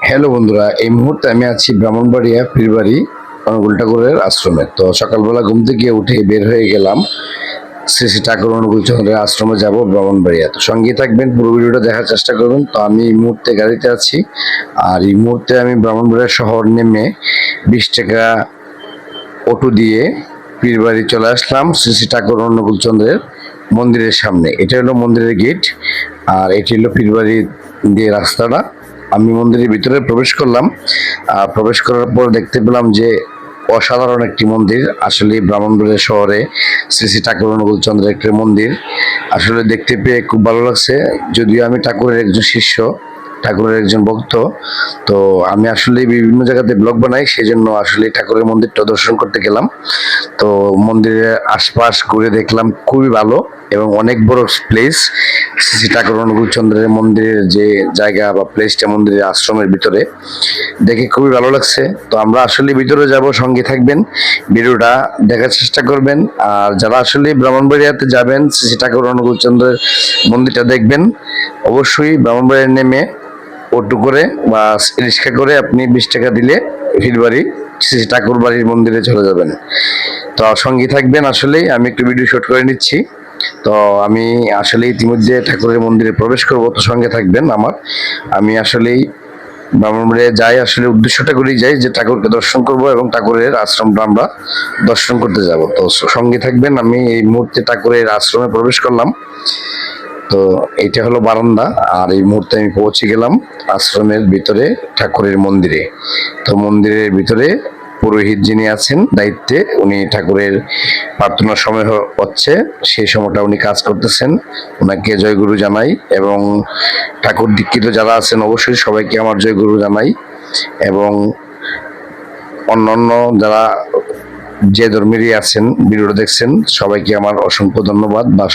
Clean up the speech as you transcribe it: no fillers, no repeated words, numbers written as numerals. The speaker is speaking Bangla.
হ্যালো বন্ধুরা, এই মুহূর্তে আমি আছি ব্রাহ্মণবাড়িয়া পীরবাড়ি অনুকূল ঠাকুরের আশ্রমে। তো সকালবেলা ঘুম থেকে উঠে বের হয়ে গেলাম শ্রী শ্রী ঠাকুর অনুকূল চন্দ্রের আশ্রমে যাব ব্রাহ্মণবাড়িয়া। তো সঙ্গে থাকবেন, পুরো ভিডিওটা দেখার চেষ্টা করবেন। তো আমি এই মুহূর্তে গাড়িতে আছি, আর এই মুহূর্তে আমি ব্রাহ্মণবাড়িয়া শহর নেমে 20 টাকা অটো দিয়ে পীরবাড়ি চলে আসলাম শ্রী শ্রী ঠাকুর অনুকূল চন্দ্রের মন্দিরের সামনে। এটা হলো মন্দিরের গেট, আর এটি হলো পীরবাড়ি দিয়ে রাস্তাটা। আমি মন্দিরের ভিতরে প্রবেশ করলাম, আর প্রবেশ করার পর দেখতে পেলাম যে অসাধারণ একটি মন্দির। আসলে ব্রাহ্মণবাড়িয়া শহরে শ্রী শ্রী ঠাকুর অনুকূল চন্দ্রের একটি মন্দির আসলে দেখতে পেয়ে খুব ভালো লাগছে। যদিও আমি ঠাকুরের একজন শিষ্য, ঠাকুরের একজন ভক্ত, তো আমি আসলে বিভিন্ন জায়গাতে ব্লগ বানাই, সেই জন্য আসলে ঠাকুরের মন্দিরটা দর্শন করতে গেলাম। তো মন্দিরের আশপাশ ঘুরে দেখলাম, খুবই ভালো এবং অনেক বড় প্লেস। শ্রী ঠাকুর অনুকূল চন্দ্রের মন্দিরের যে জায়গা বা প্লেসটা মন্দিরের আশ্রমের ভিতরে দেখে খুবই ভালো লাগছে। তো আমরা আসলে ভিতরে যাব, সঙ্গে থাকবেন, ভিডিওটা দেখার চেষ্টা করবেন। আর যারা আসলে ব্রাহ্মণবাড়িয়াতে যাবেন শ্রী ঠাকুর অনুকূল চন্দ্রের মন্দিরটা দেখবেন, অবশ্যই ব্রাহ্মণবাড়িয়া নেমে অটো করে বা রিক্সা করে আপনি 20 টাকা দিলে পীরবাড়ি শ্রী ঠাকুর বাড়ির মন্দিরে চলে যাবেন। তো সঙ্গে থাকবেন, আসলেই আমি একটু ভিডিও শুট করে নিচ্ছি। তো আমি আসলে ইতিমধ্যে ঠাকুরের মন্দিরে প্রবেশ করব, তো সঙ্গে থাকবেন আমার। আমি আসলেই ব্রাহ্মণবাড়িয়া যাই, আসলে উদ্দেশ্যটা করেই যাই যে ঠাকুরকে দর্শন করব এবং ঠাকুরের আশ্রমটা আমরা দর্শন করতে যাব। তো সঙ্গে থাকবেন। আমি এই মুহূর্তে ঠাকুরের আশ্রমে প্রবেশ করলাম। তো এইটা হলো বারান্দা, আর এই মুহূর্তে আমি পৌঁছে গেলাম আশ্রমের ভিতরে ঠাকুরের মন্দিরে। তো মন্দিরের ভিতরে পুরোহিত যিনি আছেন দায়িত্বে, উনি ঠাকুরের প্রার্থনার সময় হচ্ছে, সেই সময়টা উনি কাজ করতেছেন। ওনাকে জয়গুরু জানাই, এবং ঠাকুর দীক্ষিত যারা আছেন অবশ্যই সবাইকে আমার জয়গুরু জানাই। এবং অন্যান্য যারা যে ধর্মেরই আছেন ভিডিওটা দেখছেন, সবাইকে আমার অসংখ্য ধন্যবাদ বা